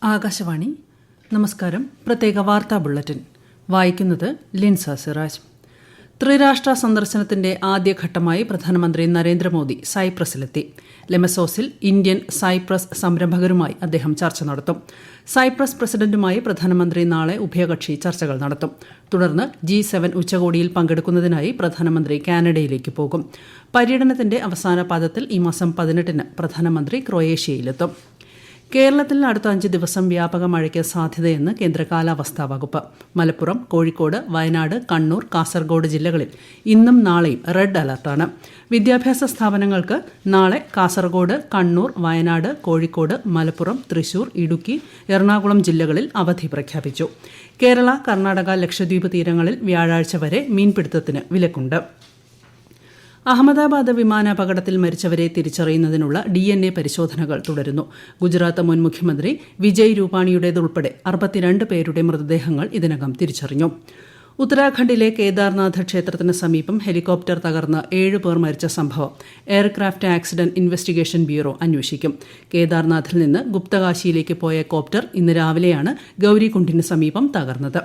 ആകാശവാണി. നമസ്കാരം. പ്രത്യേക വാർത്താ ബുള്ളറ്റിൻ വായിക്കുന്നത് ലിൻസ സിറാജ്. ത്രിരാഷ്ട്ര സന്ദർശനത്തിന്റെ ആദ്യഘട്ടമായി പ്രധാനമന്ത്രി നരേന്ദ്രമോദി സൈപ്രസിലെത്തി. ലെമസോസിൽ ഇന്ത്യൻ സൈപ്രസ് സംരംഭകരുമായി അദ്ദേഹം ചർച്ച നടത്തും. സൈപ്രസ് പ്രസിഡന്റുമായി പ്രധാനമന്ത്രി നാളെ ഉഭയകക്ഷി ചർച്ചകൾ നടത്തും. തുടർന്ന് G7 ഉച്ചകോടിയിൽ പങ്കെടുക്കുന്നതിനായി പ്രധാനമന്ത്രി കാനഡയിലേക്ക് പോകും. പര്യടനത്തിന്റെ അവസാന പാദത്തിൽ ഈ മാസം 18-ന് പ്രധാനമന്ത്രി ക്രൊയേഷ്യയിലെത്തും. കേരളത്തിൽ അടുത്ത 5 ദിവസം വ്യാപക മഴയ്ക്ക് സാധ്യതയെന്ന് കേന്ദ്ര കാലാവസ്ഥാ വകുപ്പ്. മലപ്പുറം, കോഴിക്കോട്, വയനാട്, കണ്ണൂർ, കാസർഗോഡ് ജില്ലകളിൽ ഇന്നും നാളെയും റെഡ് അലർട്ടാണ്. വിദ്യാഭ്യാസ സ്ഥാപനങ്ങൾക്ക് നാളെ കാസർഗോഡ്, കണ്ണൂർ, വയനാട്, കോഴിക്കോട്, മലപ്പുറം, തൃശൂർ, ഇടുക്കി, എറണാകുളം ജില്ലകളിൽ അവധി പ്രഖ്യാപിച്ചു. കേരള, കർണാടക, ലക്ഷദ്വീപ് തീരങ്ങളിൽ വ്യാഴാഴ്ച വരെ മീൻപിടുത്തത്തിന് വിലക്കുണ്ട്. അഹമ്മദാബാദ് വിമാനാപകടത്തിൽ മരിച്ചവരെ തിരിച്ചറിയുന്നതിനുള്ള DNA പരിശോധനകൾ തുടരുന്നു. ഗുജറാത്ത് മുൻ മുഖ്യമന്ത്രി വിജയ് രൂപാണിയുടേതുൾപ്പെടെ 62 പേരുടെ മൃതദേഹങ്ങൾ ഇതിനകം തിരിച്ചറിഞ്ഞു. ഉത്തരാഖണ്ഡിലെ കേദാർനാഥ് ക്ഷേത്രത്തിന് സമീപം ഹെലികോപ്റ്റർ തകർന്ന് 7 പേർ മരിച്ച സംഭവം എയർക്രാഫ്റ്റ് ആക്സിഡന്റ് ഇൻവെസ്റ്റിഗേഷൻ ബ്യൂറോ അന്വേഷിക്കും. കേദാർനാഥിൽ നിന്ന് ഗുപ്തകാശിയിലേക്ക് പോയ കോപ്റ്റർ ഇന്ന് രാവിലെയാണ് ഗൌരികുണ്ഡിന് സമീപം തകർന്നത്.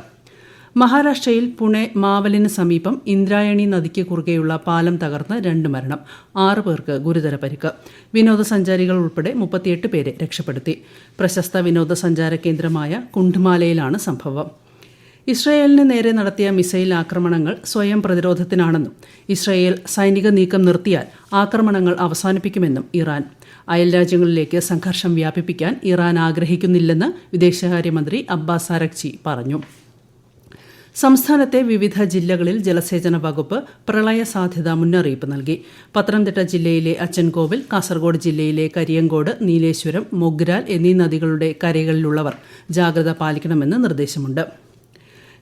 മഹാരാഷ്ട്രയിൽ പുണെ മാവലിന് സമീപം ഇന്ദ്രായണി നദിക്ക് കുറുകെയുള്ള പാലം തകർന്ന് 2 മരണം, 6 പേർക്ക് ഗുരുതര പരിക്ക്. വിനോദസഞ്ചാരികൾ ഉൾപ്പെടെ 38 പേരെ രക്ഷപ്പെടുത്തി. പ്രശസ്ത വിനോദസഞ്ചാര കേന്ദ്രമായ കുണ്ഡ്മാലയിലാണ് സംഭവം. ഇസ്രയേലിന് നേരെ നടത്തിയ മിസൈൽ ആക്രമണങ്ങൾ സ്വയം പ്രതിരോധത്തിനാണെന്നും ഇസ്രയേൽ സൈനിക നീക്കം നിർത്തിയാൽ ആക്രമണങ്ങൾ അവസാനിപ്പിക്കുമെന്നും ഇറാൻ. അയൽരാജ്യങ്ങളിലേക്ക് സംഘർഷം വ്യാപിപ്പിക്കാൻ ഇറാൻ ആഗ്രഹിക്കുന്നില്ലെന്ന് വിദേശകാര്യമന്ത്രി അബ്ബാസ് അരഗ്ചി പറഞ്ഞു. സംസ്ഥാനത്തെ വിവിധ ജില്ലകളിൽ ജലസേചന വകുപ്പ് പ്രളയ സാധ്യത മുന്നറിയിപ്പ് നൽകി. പത്തനംതിട്ട ജില്ലയിലെ അച്ചൻകോവിൽ, കാസർഗോഡ് ജില്ലയിലെ കരിയങ്കോട്, നീലേശ്വരം, മൊഗ്രാൽ എന്നീ നദികളുടെ കരകളിലുള്ളവർ ജാഗ്രത പാലിക്കണമെന്ന് നിർദ്ദേശമുണ്ട്.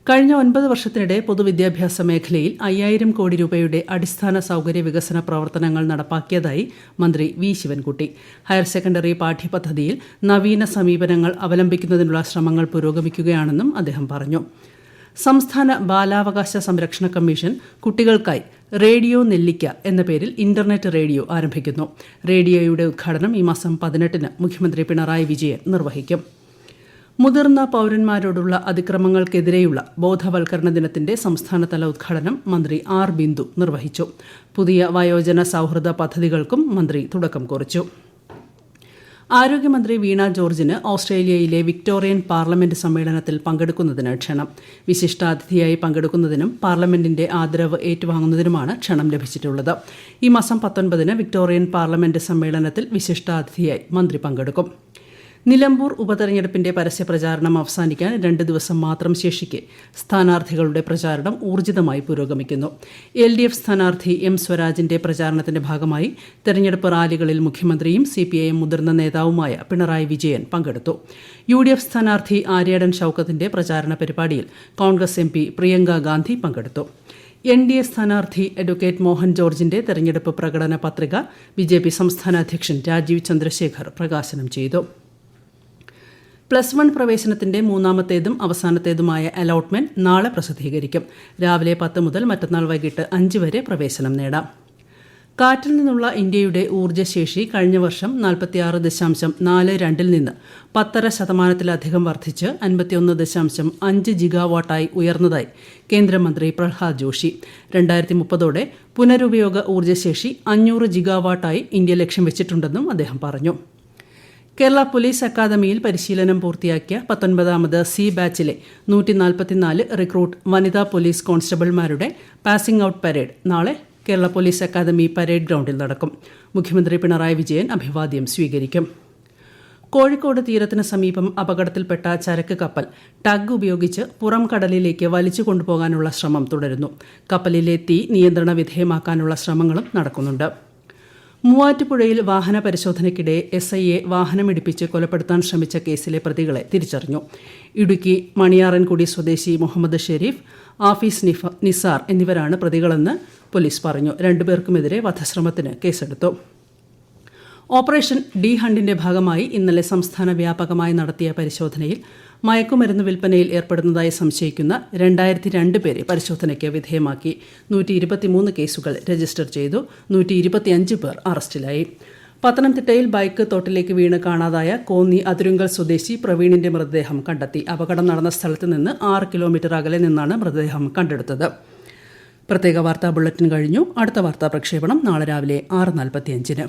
കഴിഞ്ഞ 9 വർഷത്തിനിടെ പൊതുവിദ്യാഭ്യാസ മേഖലയിൽ 5000 കോടി രൂപയുടെ അടിസ്ഥാന സൌകര്യ വികസന പ്രവർത്തനങ്ങൾ നടപ്പാക്കിയതായി മന്ത്രി വി ശിവൻകുട്ടി. ഹയർ സെക്കൻഡറി പാഠ്യപദ്ധതിയിൽ നവീന സമീപനങ്ങൾ അവലംബിക്കുന്നതിനുള്ള ശ്രമങ്ങൾ പുരോഗമിക്കുകയാണെന്നും അദ്ദേഹം പറഞ്ഞു. സംസ്ഥാന ബാലാവകാശ സംരക്ഷണ കമ്മീഷൻ കുട്ടികൾക്കായി റേഡിയോ നെല്ലിക്ക എന്ന പേരിൽ ഇന്റർനെറ്റ് റേഡിയോ ആരംഭിക്കുന്നു. റേഡിയോയുടെ ഉദ്ഘാടനം ഈ മാസം 18-ന് മുഖ്യമന്ത്രി പിണറായി വിജയൻ നിർവഹിക്കും. മുതിർന്ന പൌരന്മാരോടുള്ള അതിക്രമങ്ങൾക്കെതിരെയുള്ള ബോധവൽക്കരണ ദിനത്തിന്റെ സംസ്ഥാനതല ഉദ്ഘാടനം മന്ത്രി ആർ ബിന്ദു നിർവഹിച്ചു. പുതിയ വയോജന സൌഹൃദ പദ്ധതികൾക്കും മന്ത്രി തുടക്കം കുറിച്ചു. ആരോഗ്യമന്ത്രി വീണ ജോർജിന് ഓസ്ട്രേലിയയിലെ വിക്ടോറിയൻ പാർലമെന്റ് സമ്മേളനത്തിൽ പങ്കെടുക്കുന്നതിന് ക്ഷണം. വിശിഷ്ടാതിഥിയായി പങ്കെടുക്കുന്നതിനും പാർലമെന്റിന്റെ ആദരവ് ഏറ്റുവാങ്ങുന്നതിനുമാണ് ക്ഷണം ലഭിച്ചിട്ടുള്ളത്. ഈ മാസം 19-ന് വിക്ടോറിയൻ പാർലമെന്റ് സമ്മേളനത്തിൽ വിശിഷ്ടാതിഥിയായി മന്ത്രി പങ്കെടുക്കും. നിലമ്പൂർ ഉപതെരഞ്ഞെടുപ്പിന്റെ പരസ്യപ്രചാരണം അവസാനിക്കാൻ 2 ദിവസം മാത്രം ശേഷിക്കെ സ്ഥാനാർത്ഥികളുടെ പ്രചാരണം ഊർജിതമായി പുരോഗമിക്കുന്നു. LDF സ്ഥാനാർത്ഥി M സ്വരാജിന്റെ പ്രചാരണത്തിന്റെ ഭാഗമായി തെരഞ്ഞെടുപ്പ് റാലികളിൽ മുഖ്യമന്ത്രിയും CPIM മുതിർന്ന നേതാവുമായ പിണറായി വിജയൻ പങ്കെടുത്തു. UDF സ്ഥാനാർത്ഥി ആര്യാടൻ ഷൌക്കത്തിന്റെ പ്രചാരണ പരിപാടിയിൽ കോൺഗ്രസ് MP പ്രിയങ്ക ഗാന്ധി പങ്കെടുത്തു. NDA സ്ഥാനാർത്ഥി അഡ്വക്കേറ്റ് മോഹൻ ജോർജിന്റെ തെരഞ്ഞെടുപ്പ് പ്രകടന പത്രിക BJP സംസ്ഥാന അധ്യക്ഷൻ രാജീവ് ചന്ദ്രശേഖർ പ്രകാശനം ചെയ്തു. +1 പ്രവേശനത്തിന്റെ 3ാമത്തേതും അവസാനത്തേതുമായ അലോട്ട്മെന്റ് നാളെ പ്രസിദ്ധീകരിക്കും. രാവിലെ 10 മുതൽ മറ്റന്നാൾ വൈകിട്ട് 5 വരെ പ്രവേശനം നേടാം. കാറ്റിൽ നിന്നുള്ള ഇന്ത്യയുടെ ഊർജ്ജശേഷി കഴിഞ്ഞ വർഷം 46.42-ൽ നിന്ന് 10.5% വർദ്ധിച്ച് 51.5 ജിഗാവാട്ടായി ഉയർന്നതായി കേന്ദ്രമന്ത്രി പ്രഹ്ലാദ് ജോഷി. 2030ഓടെ പുനരുപയോഗ ഊർജ്ജശേഷി 500 ജിഗാവാട്ടായി ഇന്ത്യ ലക്ഷ്യം വെച്ചിട്ടുണ്ടെന്നും അദ്ദേഹം പറഞ്ഞു. കേരള പോലീസ് അക്കാദമിയിൽ പരിശീലനം പൂർത്തിയാക്കിയ 19ാമത് C ബാച്ചിലെ 144 റിക്രൂട്ട് വനിതാ പോലീസ് കോൺസ്റ്റബിൾമാരുടെ പാസിംഗ് ഔട്ട് പരേഡ് നാളെ കേരള പോലീസ് അക്കാദമി പരേഡ് ഗ്രൗണ്ടിൽ നടക്കും. മുഖ്യമന്ത്രി പിണറായി വിജയൻ അഭിവാദ്യം സ്വീകരിക്കും. കോഴിക്കോട് തീരത്തിന് സമീപം അപകടത്തിൽപ്പെട്ട ചരക്ക് കപ്പൽ ടഗ് ഉപയോഗിച്ച് പുറം കടലിലേക്ക് വലിച്ചു കൊണ്ടുപോകാനുള്ള ശ്രമം തുടരുന്നു. കപ്പലിലെ തീ നിയന്ത്രണ വിധേയമാക്കാനുള്ള ശ്രമങ്ങളും നടക്കുന്നുണ്ട്. മൂവാറ്റുപുഴയിൽ വാഹന പരിശോധനയ്ക്കിടെ SIയെ വാഹനമിടിപ്പിച്ച് കൊലപ്പെടുത്താൻ ശ്രമിച്ച കേസിലെ പ്രതികളെ തിരിച്ചറിഞ്ഞു. ഇടുക്കി മണിയാറൻകുടി സ്വദേശി മുഹമ്മദ് ഷെരീഫ്, ആഫീസ് നിസാർ എന്നിവരാണ് പ്രതികളെന്ന് പോലീസ് പറഞ്ഞു. 2 പേർക്കുമെതിരെ വധശ്രമത്തിന് കേസെടുത്തു. ഓപ്പറേഷൻ ഡി ഹണ്ടിന്റെ ഭാഗമായി ഇന്നലെ സംസ്ഥാന വ്യാപകമായി നടത്തിയ പരിശോധനയിൽ മയക്കുമരുന്ന് വിൽപ്പനയിൽ ഏർപ്പെടുന്നതായി സംശയിക്കുന്ന 2002 പേരെ പരിശോധനയ്ക്ക് വിധേയമാക്കി. 123 കേസുകൾ രജിസ്റ്റർ ചെയ്തു. 125 പേർ അറസ്റ്റിലായി. പത്തനംതിട്ടയിൽ ബൈക്ക് തോട്ടിലേക്ക് വീണ് കാണാതായ കോന്നി അതിരുങ്കൽ സ്വദേശി പ്രവീണിന്റെ മൃതദേഹം കണ്ടെത്തി. അപകടം നടന്ന സ്ഥലത്ത് നിന്ന് 6 കിലോമീറ്റർ അകലെ നിന്നാണ് മൃതദേഹം കണ്ടെടുത്തത്. പ്രത്യേക വാർത്താ ബുള്ളറ്റിൻ കഴിഞ്ഞു. അടുത്ത വാർത്താ പ്രക്ഷേപണം നാളെ രാവിലെ 6:45-ന്.